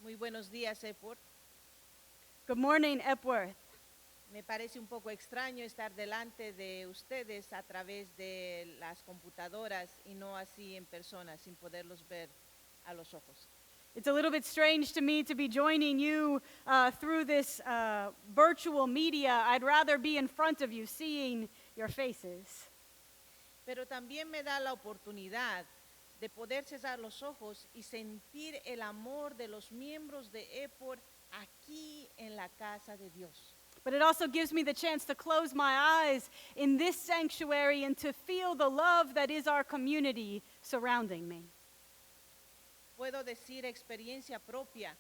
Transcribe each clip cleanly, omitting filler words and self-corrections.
Muy buenos días, Epworth. Good morning, Epworth. Me parece un poco extraño estar delante de ustedes a través de las computadoras y no así en persona, sin poderlos ver a los ojos. It's a little bit strange to me to be joining you through this virtual media. I'd rather be in front of you, seeing your faces. Pero también me da la oportunidad de poder cesar los ojos y sentir el amor de los miembros de Epworth aquí en la casa de Dios. But it also gives me the chance to close my eyes in this sanctuary and to feel the love that is our community surrounding me. Puedo decir experiencia propia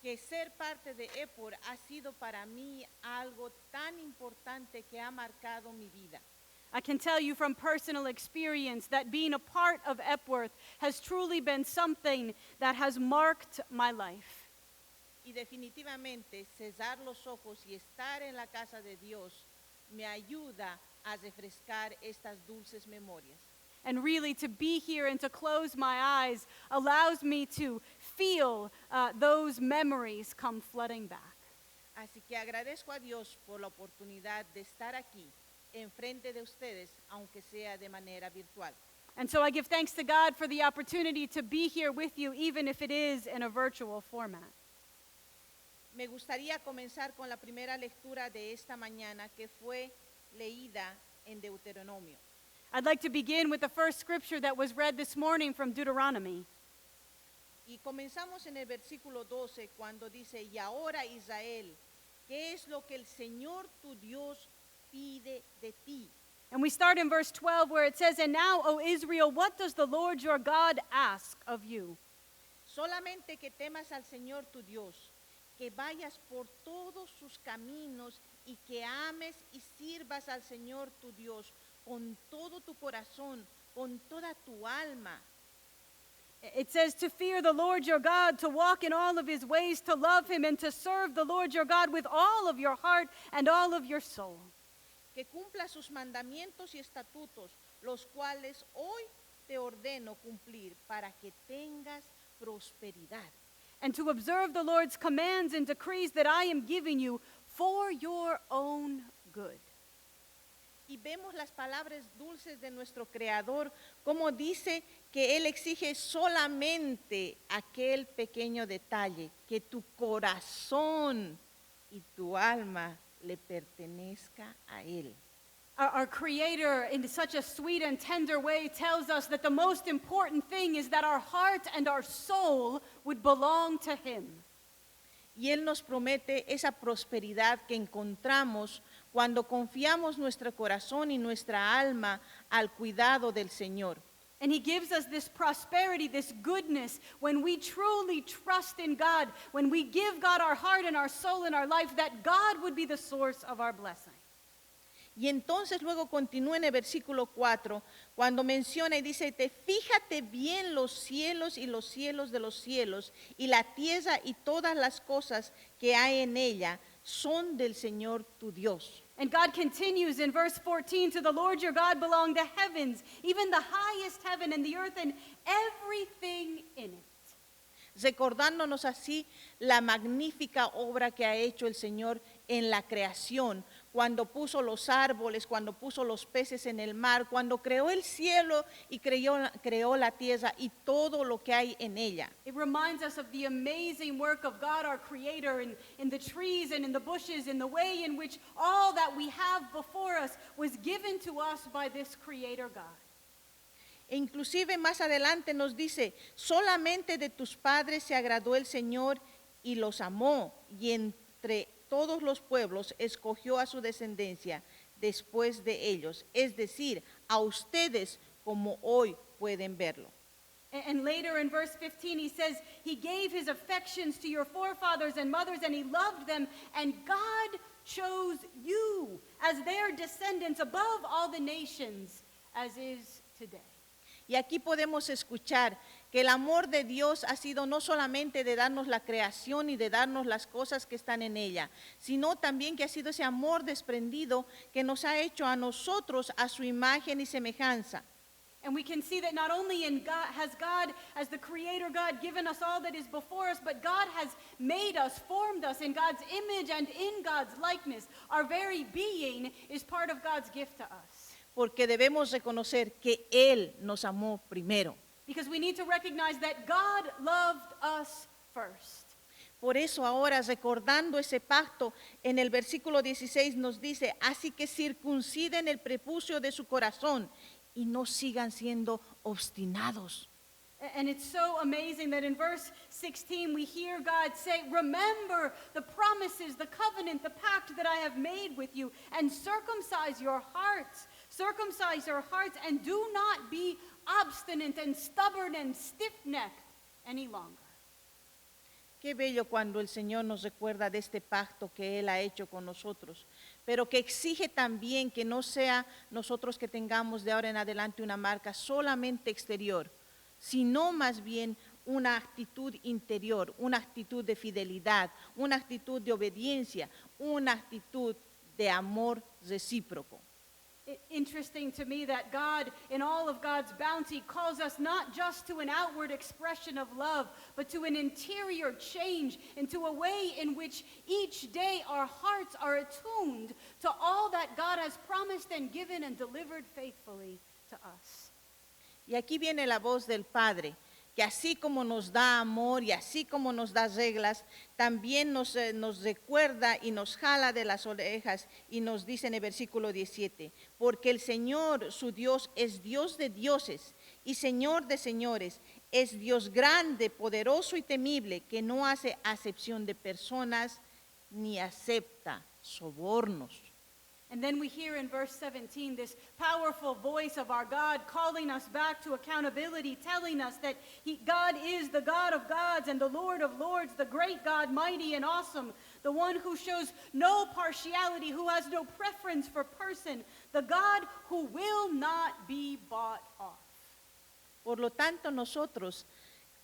que ser parte de Epworth ha sido para mí algo tan importante que ha marcado mi vida. I can tell you from personal experience that being a part of Epworth has truly been something that has marked my life. Y definitivamente cesar los ojos y estar en la casa de Dios me ayuda a refrescar estas dulces memorias. And really, to be here and to close my eyes allows me to feel those memories come flooding back. Así que agradezco a Dios por la oportunidad de estar aquí, enfrente de ustedes, aunque sea de manera virtual. And so I give thanks to God for the opportunity to be here with you, even if it is in a virtual format. Me gustaría comenzar con la primera lectura de esta mañana que fue leída en Deuteronomio. I'd like to begin with the first scripture that was read this morning from Deuteronomy. Y comenzamos en el versículo 12 cuando dice, y ahora Israel, ¿qué es lo que el Señor tu Dios pide de ti? And we start in verse 12 where it says, "And now, O Israel, what does the Lord your God ask of you? Solamente que temas al Señor tu Dios, que vayas por todos sus caminos y que ames y sirvas al Señor tu Dios con todo tu corazón, con toda tu alma." It says to fear the Lord your God, to walk in all of his ways, to love him, and to serve the Lord your God with all of your heart and all of your soul. Que cumpla sus mandamientos y estatutos, los cuales hoy te ordeno cumplir para que tengas prosperidad. And to observe the Lord's commands and decrees that I am giving you for your own good. Y vemos las palabras dulces de nuestro Creador, como dice que Él exige solamente aquel pequeño detalle, que tu corazón y tu alma le pertenezca a Él. Our Creator, in such a sweet and tender way, tells us that the most important thing is that our heart and our soul would belong to Him. Y Él nos promete esa prosperidad que encontramos cuando confiamos nuestro corazón y nuestra alma al cuidado del Señor. And He gives us this prosperity, this goodness, when we truly trust in God, when we give God our heart and our soul and our life, that God would be the source of our blessing. Y entonces luego continúa en el versículo 4, cuando menciona y dice, fíjate bien los cielos y los cielos de los cielos, y la tierra y todas las cosas que hay en ella son del Señor tu Dios. And God continues in verse 14, to the Lord your God belong the heavens, even the highest heaven and the earth and everything in it. Recordándonos así la magnífica obra que ha hecho el Señor en la creación, cuando puso los árboles, cuando puso los peces en el mar, cuando creó el cielo y creó la tierra y todo lo que hay en ella. It reminds us of the amazing work of God, our Creator, in the trees and in the bushes, in the way in which all that we have before us was given to us by this Creator God. E inclusive más adelante nos dice, solamente de tus padres se agradó el Señor y los amó, y entre todos los pueblos escogió a su descendencia después de ellos, es decir, a ustedes como hoy pueden verlo. And later in verse 15 he says, he gave his affections to your forefathers and mothers, and he loved them, and God chose you as their descendants above all the nations, as is today. Y aquí podemos escuchar que el amor de Dios ha sido no solamente de darnos la creación y de darnos las cosas que están en ella, sino también que ha sido ese amor desprendido que nos ha hecho a nosotros a su imagen y semejanza. And we can see that not only in God, has God, as the Creator God, given us all that is before us, but God has made us, formed us in God's image and in God's likeness. Our very being is part of God's gift to us. Porque debemos reconocer que Él nos amó primero. Because we need to recognize that God loved us first. Por eso ahora, recordando ese pacto, en el versículo 16 nos dice, así que circunciden el prepucio de su corazón y no sigan siendo obstinados. And it's so amazing that in verse 16 we hear God say, remember the promises, the covenant, the pact that I have made with you, and circumcise your hearts. Circumcise your hearts and do not be obstinate and stubborn and stiff-necked any longer. Qué bello cuando el Señor nos recuerda de este pacto que Él ha hecho con nosotros, pero que exige también que no sea nosotros que tengamos de ahora en adelante una marca solamente exterior, sino más bien una actitud interior, una actitud de fidelidad, una actitud de obediencia, una actitud de amor recíproco. Interesting to me that God, in all of God's bounty, calls us not just to an outward expression of love, but to an interior change, into a way in which each day our hearts are attuned to all that God has promised and given and delivered faithfully to us. Y aquí viene la voz del Padre, que así como nos da amor y así como nos da reglas, también nos recuerda y nos jala de las orejas y nos dice en el versículo 17, porque el Señor, su Dios, es Dios de dioses y Señor de señores, es Dios grande, poderoso y temible, que no hace acepción de personas ni acepta sobornos. And then we hear in verse 17 this powerful voice of our God calling us back to accountability, telling us that God is the God of gods and the Lord of lords, the great God, mighty and awesome, the one who shows no partiality, who has no preference for person, the God who will not be bought off. Por lo tanto, nosotros,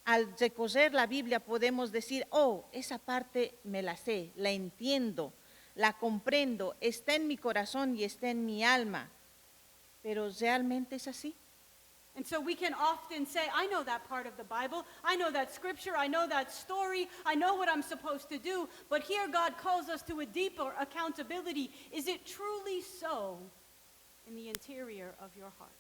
al recorrer la Biblia, podemos decir, oh, esa parte me la sé, la entiendo, la comprendo, está en mi corazón y está en mi alma. Pero ¿realmente es así? And so we can often say, I know that part of the Bible, I know that scripture, I know that story, I know what I'm supposed to do, but here God calls us to a deeper accountability. Is it truly so in the interior of your heart?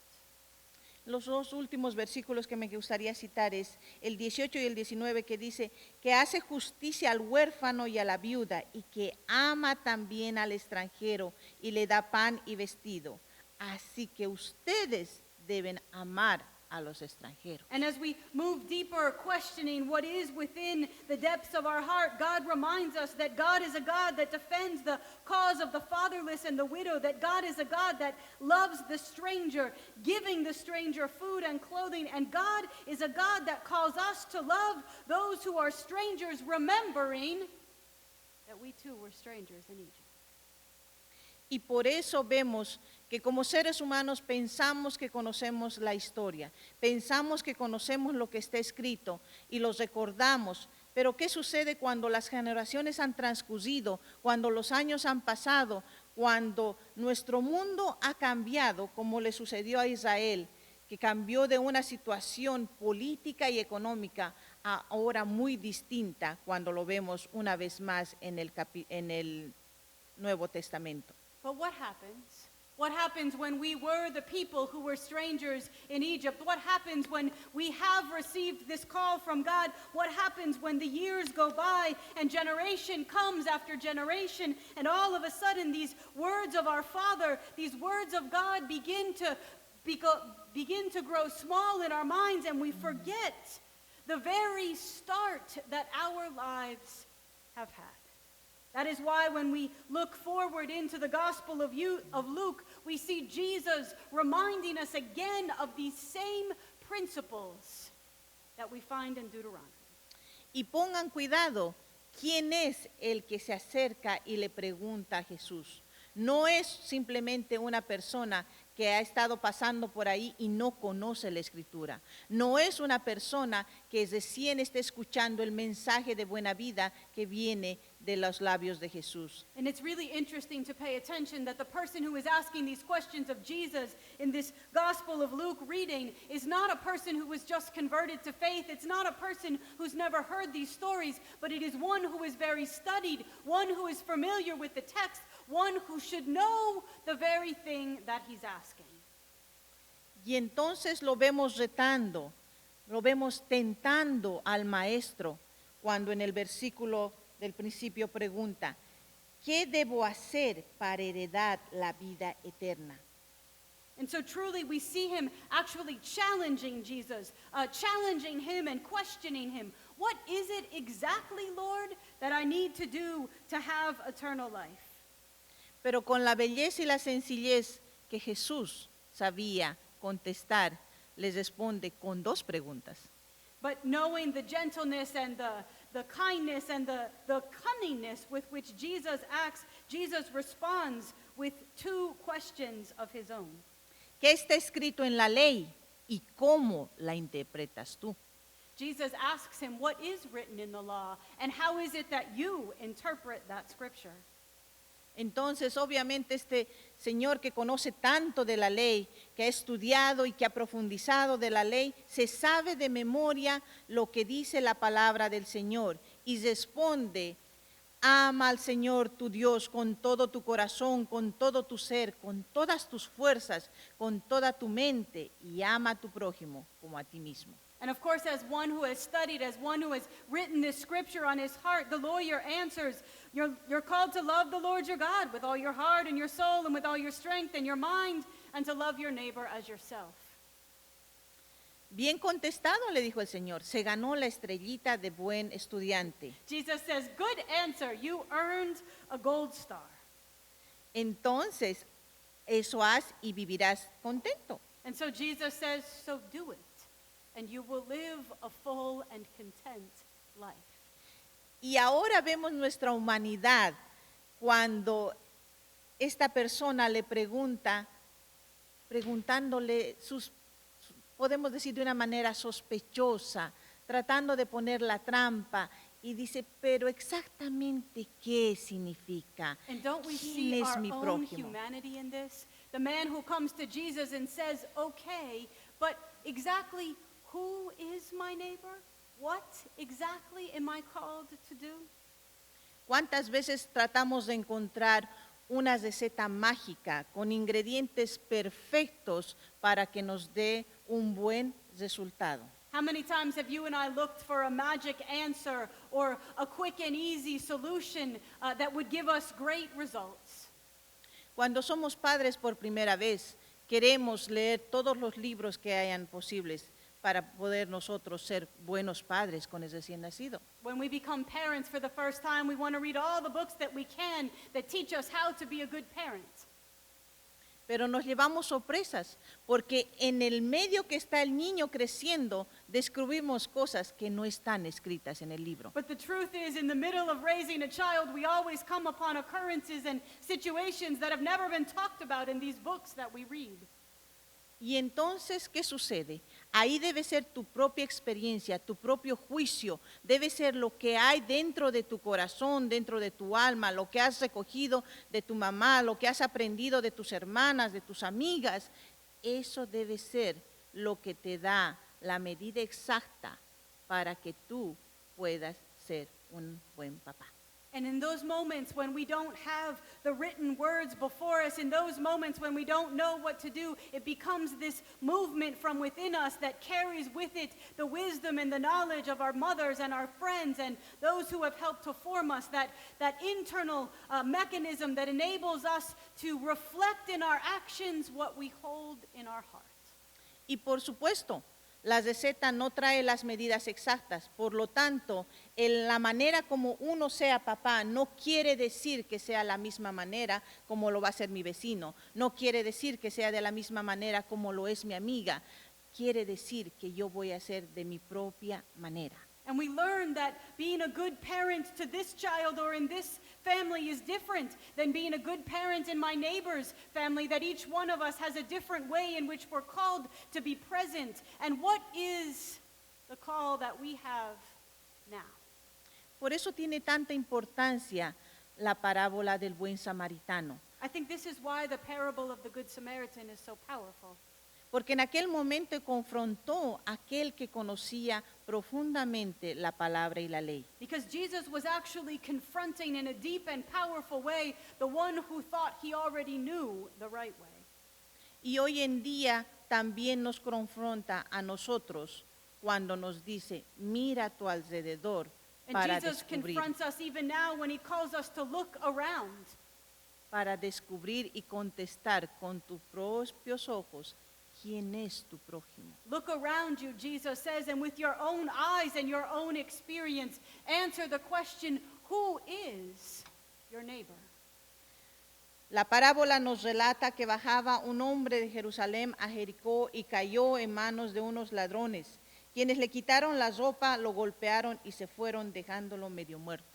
Los dos últimos versículos que me gustaría citar es el 18 y el 19, que dice que hace justicia al huérfano y a la viuda y que ama también al extranjero y le da pan y vestido. Así que ustedes deben amar a los extranjeros. And as we move deeper, questioning what is within the depths of our heart, God reminds us that God is a God that defends the cause of the fatherless and the widow, that God is a God that loves the stranger, giving the stranger food and clothing, and God is a God that calls us to love those who are strangers, remembering that we too were strangers in Egypt. Y por eso vemos que como seres humanos pensamos que conocemos la historia, pensamos que conocemos lo que está escrito y los recordamos, pero ¿qué sucede cuando las generaciones han transcurrido, cuando los años han pasado, cuando nuestro mundo ha cambiado, como le sucedió a Israel, que cambió de una situación política y económica a ahora muy distinta cuando lo vemos una vez más en el Nuevo Testamento? But what happens? What happens when we were the people who were strangers in Egypt? What happens when we have received this call from God? What happens when the years go by and generation comes after generation and all of a sudden these words of our Father, these words of God begin to grow small in our minds and we forget the very start that our lives have had. That is why when we look forward into the Gospel of Luke, we see Jesus reminding us again of these same principles that we find in Deuteronomy. Y pongan cuidado, ¿quién es el que se acerca y le pregunta a Jesús? No es simplemente una persona que ha estado pasando por ahí y no conoce la escritura. No es una persona que recién está escuchando el mensaje de buena vida que viene de los labios de Jesús. And it's really interesting to pay attention that the person who is asking these questions of Jesus in this Gospel of Luke reading is not a person who was just converted to faith. It's not a person who's never heard these stories, but it is one who is very studied, one who is familiar with the text, one who should know the very thing that he's asking. Y entonces lo vemos retando, lo vemos tentando al maestro cuando en el versículo del principio pregunta, ¿qué debo hacer para heredar la vida eterna? And so truly we see him actually challenging Jesus, challenging him and questioning him. What is it exactly, Lord, that I need to do to have eternal life? Pero con la belleza y la sencillez que Jesús sabía contestar, les responde con dos preguntas. But knowing the gentleness and the kindness and the cunningness with which Jesus acts, Jesus responds with two questions of his own. ¿Qué está escrito en la ley y cómo la interpretas tú? Jesus asks him, what is written in the law, and how is it that you interpret that scripture? Entonces, obviamente, este señor que conoce tanto de la ley, que ha estudiado y que ha profundizado de la ley, se sabe de memoria lo que dice la palabra del Señor y responde, ama al Señor tu Dios con todo tu corazón, con todo tu ser, con todas tus fuerzas, con toda tu mente y ama a tu prójimo como a ti mismo. And of course, as one who has studied, as one who has written this scripture on his heart, the lawyer answers, you're called to love the Lord your God with all your heart and your soul and with all your strength and your mind, and to love your neighbor as yourself. Bien contestado, le dijo el Señor, se ganó la estrellita de buen estudiante. Jesus says, good answer, you earned a gold star. Entonces, eso haz y vivirás contento. And so Jesus says, so do it, and you will live a full and content life. Y ahora vemos nuestra humanidad cuando esta persona le pregunta, preguntándole podemos decir de una manera sospechosa, tratando de poner la trampa, y dice, pero exactamente qué significa, And don't we ¿quién see es our mi own prójimo? humanity in this? The man who comes to Jesus and says, okay, but exactly who is my neighbor? What exactly am I called to do? ¿Cuántas veces tratamos de encontrar una receta mágica con ingredientes perfectos para que nos dé un buen resultado? How many times have you and I looked for a magic answer or a quick and easy solution that would give us great results? Cuando somos padres por primera vez, queremos leer todos los libros que hayan posibles para poder nosotros ser buenos padres con el recién nacido. When we become parents for the first time, we want to read all the books that we can that teach us how to be a good parent. Pero nos llevamos sorpresas, porque en el medio que está el niño creciendo, descubrimos cosas que no están escritas en el libro. But the truth is, in the middle of raising a child, we always come upon occurrences and situations that have never been talked about in these books that we read. Y entonces, ¿qué sucede? Ahí debe ser tu propia experiencia, tu propio juicio, debe ser lo que hay dentro de tu corazón, dentro de tu alma, lo que has recogido de tu mamá, lo que has aprendido de tus hermanas, de tus amigas. Eso debe ser lo que te da la medida exacta para que tú puedas ser un buen papá. And in those moments when we don't have the written words before us, in those moments when we don't know what to do, it becomes this movement from within us that carries with it the wisdom and the knowledge of our mothers and our friends and those who have helped to form us, that internal mechanism that enables us to reflect in our actions what we hold in our heart. Y por supuesto, la receta no trae las medidas exactas, por lo tanto, la manera como uno sea papá no quiere decir que sea la misma manera como lo va a ser mi vecino, no quiere decir que sea de la misma manera como lo es mi amiga, quiere decir que yo voy a hacer de mi propia manera. And we learn that being a good parent to this child or in this family is different than being a good parent in my neighbor's family, that each one of us has a different way in which we're called to be present. And what is the call that we have now? Por eso tiene tanta importancia la parábola del buen samaritano. I think this is why the parable of the Good Samaritan is so powerful. Porque en aquel momento confrontó a aquel que conocía profundamente la palabra y la ley. Because Jesus was actually confronting in a deep and powerful way the one who thought he already knew the right way. Y hoy en día también nos confronta a nosotros cuando nos dice, mira a tu alrededor And para Jesus descubrir, confronts us even now when he calls us to look around. para descubrir y contestar con tus propios ojos quién es tu prójimo. Look around you, Jesus says, and with your own eyes and your own experience, answer the question, who is your neighbor? La parábola nos relata que bajaba un hombre de Jerusalén a Jericó y cayó en manos de unos ladrones, quienes le quitaron la ropa, lo golpearon y se fueron dejándolo medio muerto.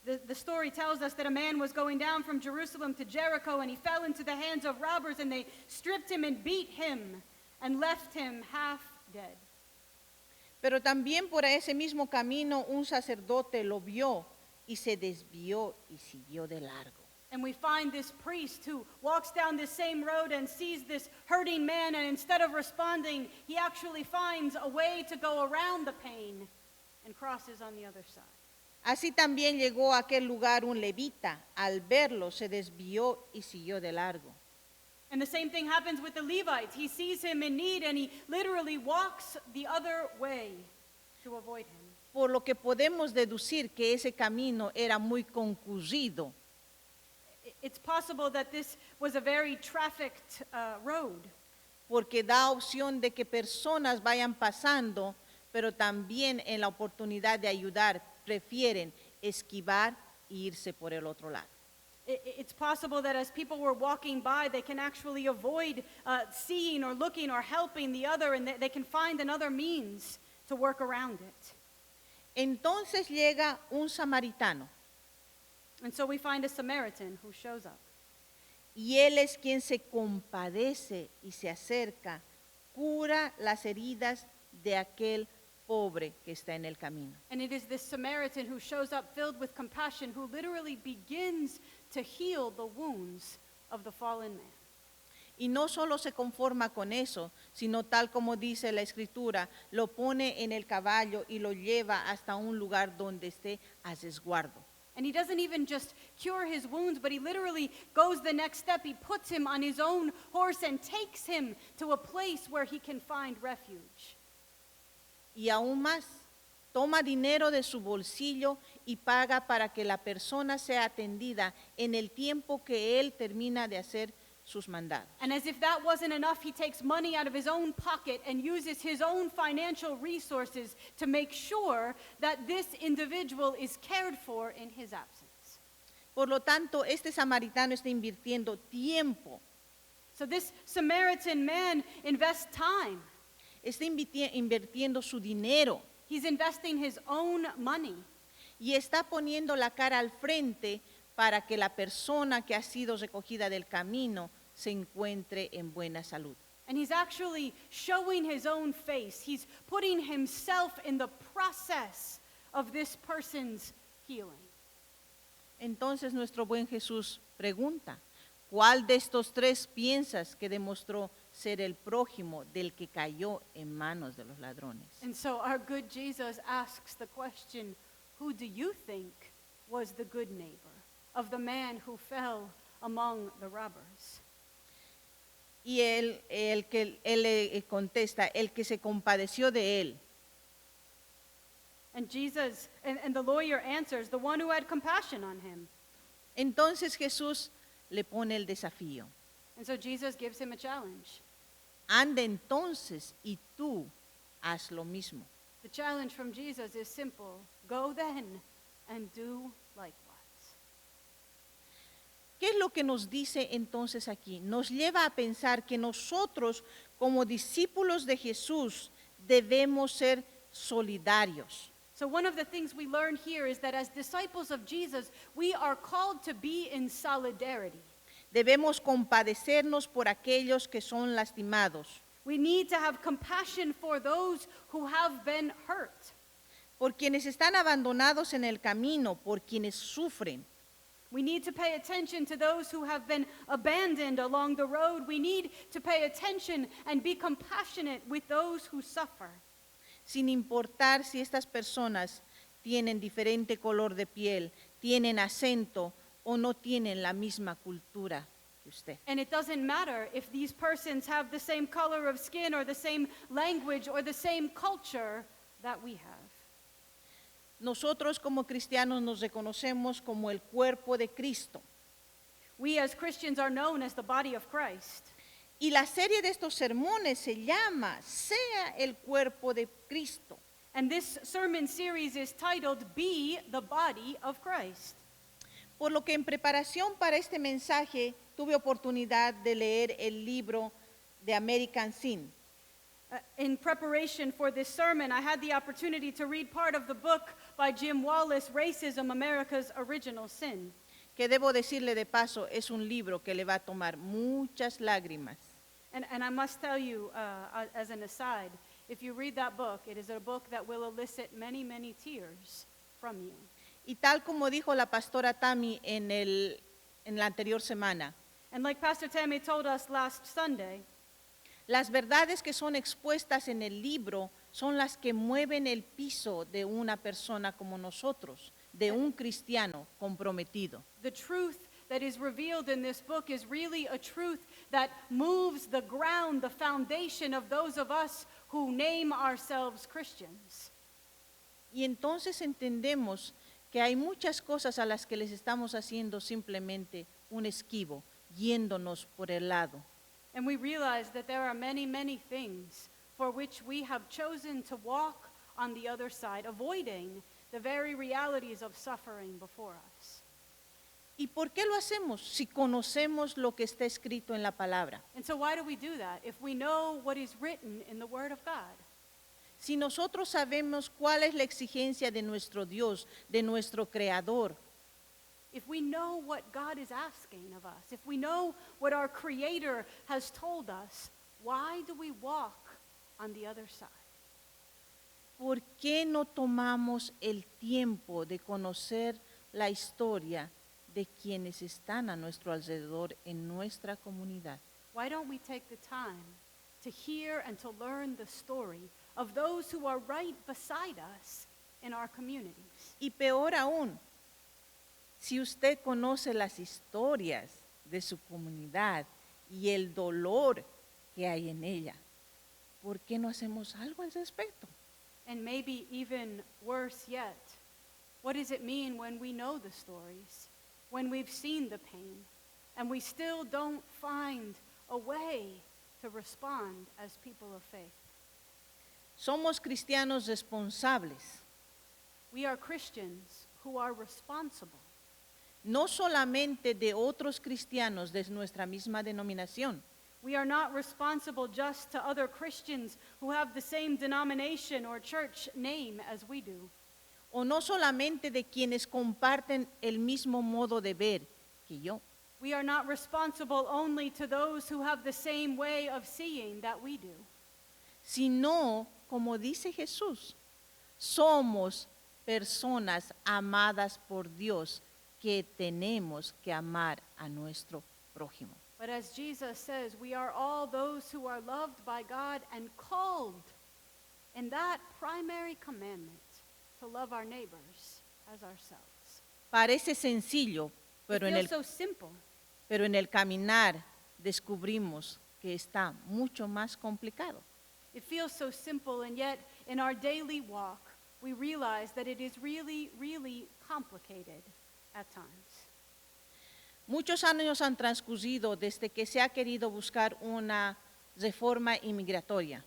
The story tells us that a man was going down from Jerusalem to Jericho, and he fell into the hands of robbers, and they stripped him and beat him and left him half dead. Pero también por ese mismo camino un sacerdote lo vio y se desvió y siguió de largo. And we find this priest who walks down this same road and sees this hurting man, and instead of responding, he actually finds a way to go around the pain and crosses on the other side. Así también llegó a aquel lugar un levita. Al verlo se desvió y siguió de largo. And the same thing happens with the Levites. He sees him in need and he literally walks the other way to avoid him. Por lo que podemos deducir que ese camino era muy concurrido. It's possible that this was a very trafficked road. Porque da opción de que personas vayan pasando, pero también en la oportunidad de ayudar prefieren esquivar e irse por el otro lado. It's possible that as people were walking by, they can actually avoid seeing or looking or helping the other, and they can find another means to work around it. Entonces llega un samaritano And so we find a Samaritan who shows up. y él es quien se compadece y se acerca, cura las heridas de aquel pobre que está en el camino. And it is this Samaritan who shows up filled with compassion, who literally begins to heal the wounds of the fallen man. Y no solo se conforma con eso, sino tal como dice la escritura, lo pone en el caballo y lo lleva hasta un lugar donde esté a resguardo. And he doesn't even just cure his wounds, but he literally goes the next step. He puts him on his own horse and takes him to a place where he can find refuge. Y aún más, toma dinero de su bolsillo y paga para que la persona sea atendida en el tiempo que él termina de hacer sus mandados. And as if that wasn't enough, he takes money out of his own pocket and uses his own financial resources to make sure that this individual is cared for in his absence. Por lo tanto, este samaritano está invirtiendo tiempo, So this Samaritan man invests time. está invirtiendo su dinero He's investing his own money. y está poniendo la cara al frente para que la persona que ha sido recogida del camino se encuentre en buena salud. And he's actually showing his own face. He's putting himself in the process of this person's healing. Entonces nuestro buen Jesús pregunta, ¿cuál de estos tres piensas que demostró ser el prójimo del que cayó en manos de los ladrones? And so our good Jesus asks the question, who do you think was the good neighbor of the man who fell among the robbers? Y él le contesta, el que se compadeció de él. And Jesus, and the lawyer answers, the one who had compassion on him. Entonces Jesús le pone el desafío. And so Jesus gives him a challenge. Anda entonces y tú haz lo mismo. The challenge from Jesus is simple. Go then and do likewise. ¿Qué es lo que nos dice entonces aquí? Nos lleva a pensar que nosotros como discípulos de Jesús debemos ser solidarios. So one of the things we learn here is that as disciples of Jesus, we are called to be in solidarity. Debemos compadecernos por aquellos que son lastimados, We need to have compassion for those who have been hurt. por quienes están abandonados en el camino, por quienes sufren. We need to pay attention to those who have been abandoned along the road. We need to pay attention and be compassionate with those who suffer. Sin importar si estas personas tienen diferente color de piel, tienen acento o no tienen la misma cultura que usted. And it doesn't matter if these persons have the same color of skin or the same language or the same culture that we have. Nosotros como cristianos nos reconocemos como el cuerpo de Cristo. We as Christians are known as the body of Christ. Y la serie de estos sermones se llama Sea el cuerpo de Cristo. And this sermon series is titled Be the Body of Christ. Por lo que en preparación para este mensaje tuve oportunidad de leer el libro de American Sin. In preparation for this sermon, I had the opportunity to read part of the book by Jim Wallace, Racism, America's Original Sin. Que debo decirle de paso, es un libro que le va a tomar muchas lágrimas. And I must tell you, as an aside, if you read that book, it is a book that will elicit many, many tears from you. Y tal como dijo la pastora Tammy en la anterior semana, And like Pastor Tammy told us last Sunday, las verdades que son expuestas en el libro son las que mueven el piso de una persona como nosotros, de un cristiano comprometido. the truth that is revealed in this book is really a truth that moves the ground, the foundation of those of us who name ourselves Christians. Y entonces entendemos que hay muchas cosas a las que les estamos haciendo simplemente un esquivo, yéndonos por el lado. And we realize that there are many, many things for which we have chosen to walk on the other side, avoiding the very realities of suffering before us. ¿Y por qué lo hacemos si conocemos lo que está escrito en la palabra? And so why do we do that if we know what is written in the Word of God? Si nosotros sabemos cuál es la exigencia de nuestro Dios, de nuestro Creador, If we know what God is asking of us, if we know what our Creator has told us, why do we walk on the other side? ¿por qué no tomamos el tiempo de conocer la historia de quienes están a nuestro alrededor en nuestra comunidad? Why don't we take the time to hear and to learn the story of those who are right beside us in our communities? Y peor aún, si usted conoce las historias de su comunidad y el dolor que hay en ella, ¿por qué no hacemos algo al respecto? And maybe even worse yet, what does it mean when we know the stories, when we've seen the pain, and we still don't find a way to respond as people of faith? Somos cristianos responsables, We are Christians who are responsible, no solamente de otros cristianos de nuestra misma denominación, We are not responsible just to other Christians who have the same denomination or church name as we do. o no solamente de quienes comparten el mismo modo de ver que yo, We are not responsible only to those who have the same way of seeing that we do. sino, como dice Jesús, somos personas amadas por Dios que tenemos que amar a nuestro prójimo. But as Jesus says, we are all those who are loved by God and called in that primary commandment to love our neighbors as ourselves. Parece sencillo, It pero feels so simple, pero en el caminar descubrimos que está mucho más complicado. It feels so simple, and yet in our daily walk, we realize that it is really, really complicated at times. Muchos años han transcurrido desde que se ha querido buscar una reforma inmigratoria.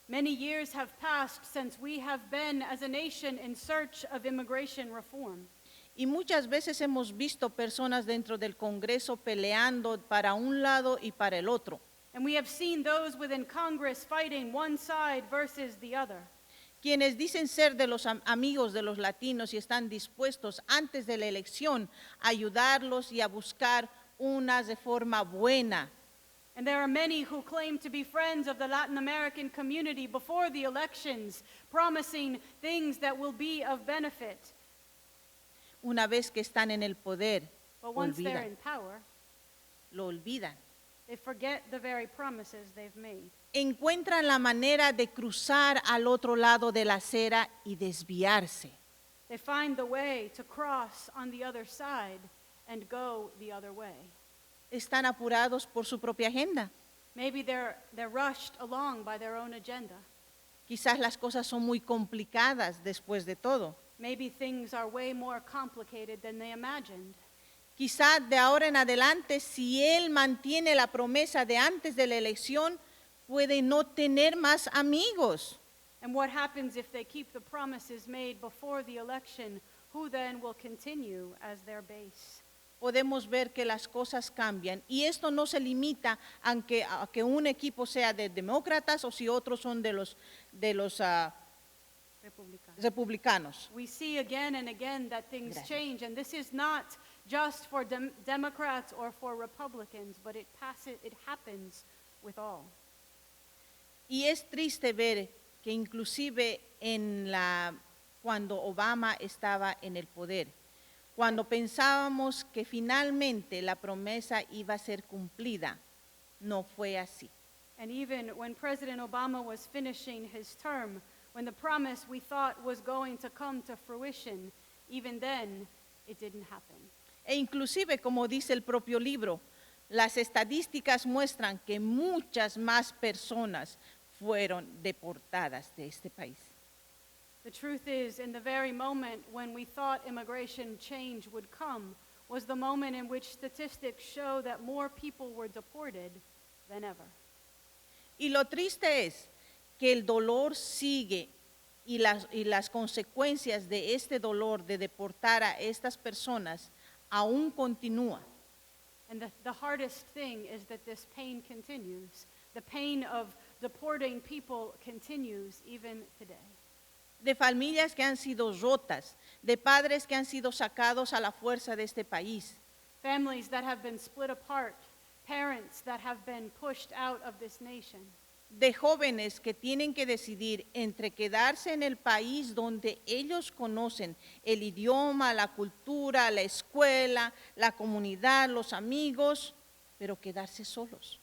Many years have passed since we have been, as a nation, in search of immigration reform. Y muchas veces hemos visto personas dentro del Congreso peleando para un lado y para el otro. And we have seen those within Congress fighting one side versus the other. quienes dicen ser de los amigos de los latinos y están dispuestos antes de la elección a ayudarlos y a buscar una reforma buena. And there are many who claim to be friends of the Latin American community before the elections, promising things that will be of benefit. Una vez que están en el poder, But once they're olvidan, in power, lo olvidan. they forget the very promises they've made. Encuentran la manera de cruzar al otro lado de la acera y desviarse. They find the way to cross on the other side and go the other way. Están apurados por su propia agenda. Maybe they're rushed along by their own agenda. Quizás las cosas son muy complicadas después de todo. Maybe things are way more complicated than they imagined. Quizá de ahora en adelante, si él mantiene la promesa de antes de la elección, puede no tener más amigos. And what happens if they keep the promises made before the election? Who then will continue as their base? Podemos ver que las cosas cambian y esto no se limita a que un equipo sea de demócratas o si otros son de los Republicans. republicanos. We see again and again that things Gracias. change, and this is not just for Democrats or for Republicans, but it happens with all. Y es triste ver que inclusive cuando Obama estaba en el poder, cuando pensábamos que finalmente la promesa iba a ser cumplida, no fue así. And even when President Obama was finishing his term, when the promise we thought was going to come to fruition, even then it didn't happen. E inclusive, como dice el propio libro, las estadísticas muestran que muchas más personas fueron deportadas de este país. The truth is, in the very moment when we thought immigration change would come, was the moment in which statistics show that more people were deported than ever. Y lo triste es que el dolor sigue y las consecuencias de este dolor de deportar a estas personas aún continúa. And the hardest thing is that this pain continues. The pain of deporting people continues even today. De familias que han sido rotas, de padres que han sido sacados a la fuerza de este país, Families that have been split apart, parents that have been pushed out of this nation. de jóvenes que tienen que decidir entre quedarse en el país donde ellos conocen el idioma, la cultura, la escuela, la comunidad, los amigos, pero quedarse solos.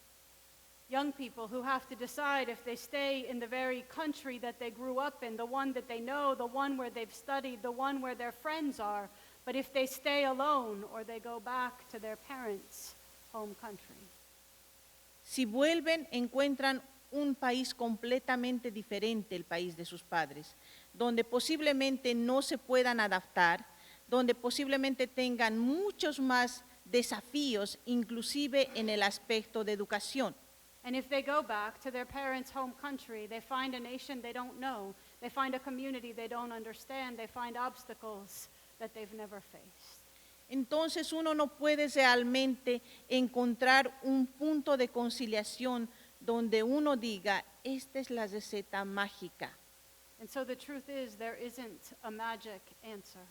Young people who have to decide if they stay in the very country that they grew up in, the one that they know, the one where they've studied, the one where their friends are, but if they stay alone or they go back to their parents' home country. Si vuelven, encuentran un país completamente diferente, el país de sus padres, donde posiblemente no se puedan adaptar, donde posiblemente tengan muchos más desafíos, inclusive en el aspecto de educación. And if they go back to their parents' home country, they find a nation they don't know, they find a community they don't understand, they find obstacles that they've never faced. Entonces uno no puede realmente encontrar un punto de conciliación donde uno diga, esta es la receta mágica. And so the truth is, there isn't a magic answer.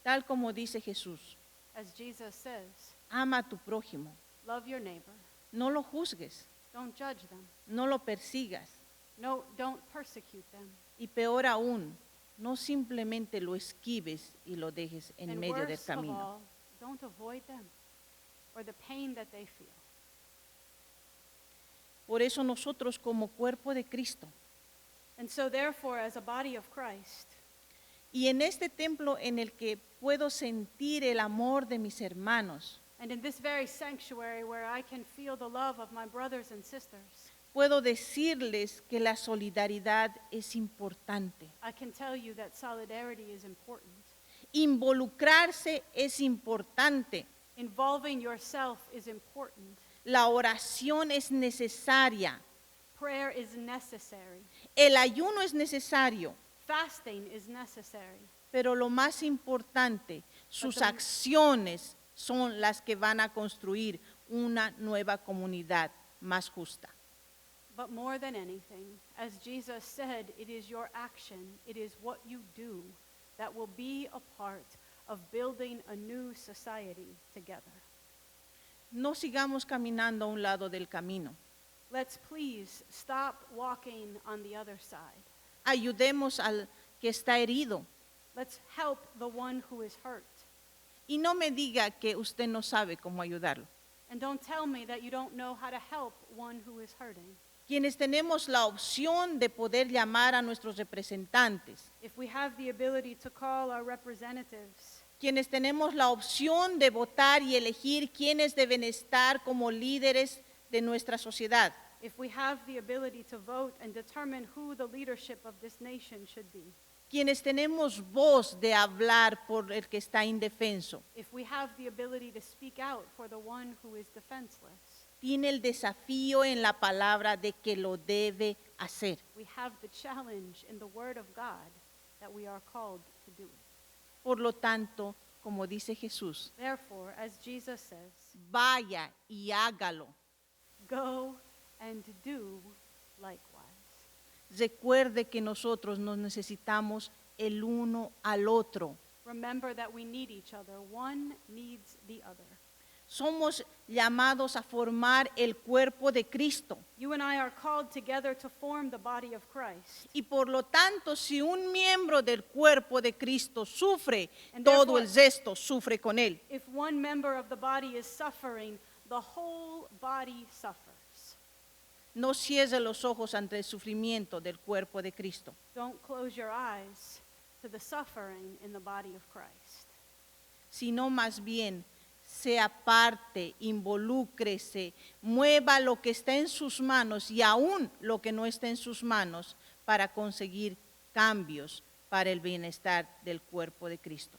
Tal como dice Jesús, As Jesus says, ama a tu prójimo, love your neighbor, no lo juzgues, don't judge them, no lo persigas no, don't persecute them. y peor aún, no simplemente lo esquives y lo dejes en And medio del worst of camino. all, don't avoid them or the pain that they feel. Por eso nosotros como cuerpo de Cristo And so therefore, as a body of Christ, y en este templo en el que puedo sentir el amor de mis hermanos, and in this very sanctuary where I can feel the love of my brothers and sisters, puedo decirles que la solidaridad es importante. I can tell you that solidarity is important. Involucrarse es importante. Involving yourself is important. La oración es necesaria. Prayer is necessary. El ayuno es necesario. Fasting is necessary. Pero lo más importante, sus the- acciones son las que van a construir una nueva comunidad más justa. But more than anything, as Jesus said, it is your action, it is what you do that will be a part of building a new society together. No sigamos caminando a un lado del camino. Let's please stop walking on the other side. Ayudemos al que está herido. Let's help the one who is hurt. Y no me diga que usted no sabe cómo ayudarlo. And don't tell me that you don't know how to help one who is hurting. Quienes tenemos la opción de poder llamar a nuestros representantes, If we have the ability to call our representatives, quienes tenemos la opción de votar y elegir quiénes deben estar como líderes de nuestra sociedad, if we have the ability to vote and determine who the leadership of this nation should be, quienes tenemos voz de hablar por el que está indefenso, if we have the ability to speak out for the one who is defenseless, tiene el desafío en la palabra de que lo debe hacer. we have the challenge in the Word of God that we are called to do it. Por lo tanto, como dice Jesús, Therefore, as Jesus says, vaya y hágalo. go and do likewise. Recuerde que nosotros nos necesitamos el uno al otro. Remember that we need each other. One needs the other. Somos llamados a formar el cuerpo de Cristo. You and I are called together to form the body of Christ. Y por lo tanto, si un miembro del cuerpo de Cristo sufre, And todo therefore- el resto sufre con él. If one member of the body is suffering, the whole body suffers. No cierre los ojos ante el sufrimiento del cuerpo de Cristo. Don't close your eyes to the suffering in the body of Christ, Sino más bien, sea parte, involúcrese, mueva lo que está en sus manos y aún lo que no está en sus manos para conseguir cambios para el bienestar del cuerpo de Cristo.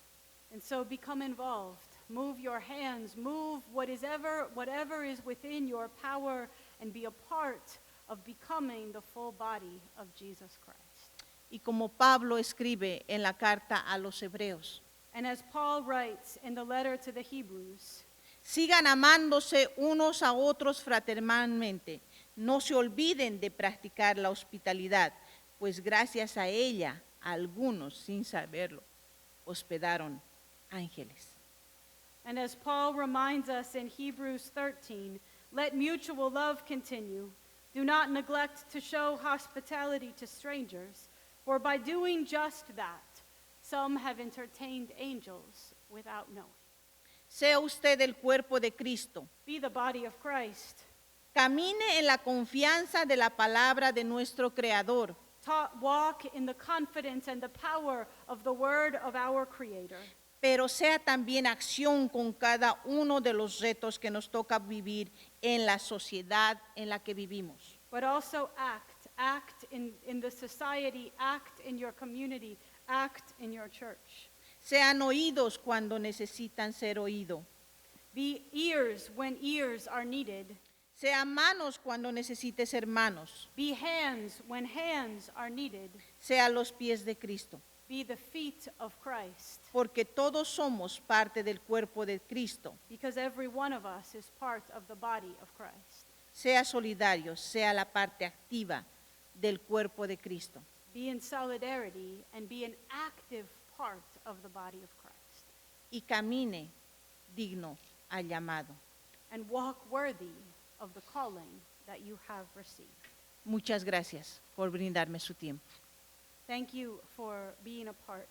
and so become involved. Move your hands, move whatever is within your power, and be a part of becoming the full body of Jesus Christ. Y como Pablo escribe en la carta a los Hebreos, And as Paul writes in the letter to the Hebrews, sigan amándose unos a otros fraternalmente. No se olviden de practicar la hospitalidad, pues gracias a ella, algunos, sin saberlo, hospedaron ángeles. and as Paul reminds us in Hebrews 13, let mutual love continue. Do not neglect to show hospitality to strangers, for by doing just that, some have entertained angels without knowing. Sea usted el cuerpo de Cristo. Be the body of Christ. Camine en la confianza de la palabra de nuestro Creador. Walk in the confidence and the power of the word of our Creator. Pero sea también acción con cada uno de los retos que nos toca vivir en la sociedad en la que vivimos. But also act in the society, act in your community, act in your church. Sean oídos cuando necesitan ser oídos. Be ears when ears are needed. Sean manos cuando necesite ser manos. Be hands when hands are needed. Sea los pies de Cristo. Be the feet of Christ. Porque todos somos parte del cuerpo de Cristo. Because every one of us is part of the body of Christ. Sea solidario, sea la parte activa del cuerpo de Cristo. Be in solidarity and be an active part of the body of Christ. Y camine digno al llamado. And walk worthy of the calling that you have received. Muchas gracias por brindarme su tiempo. Thank you for being a part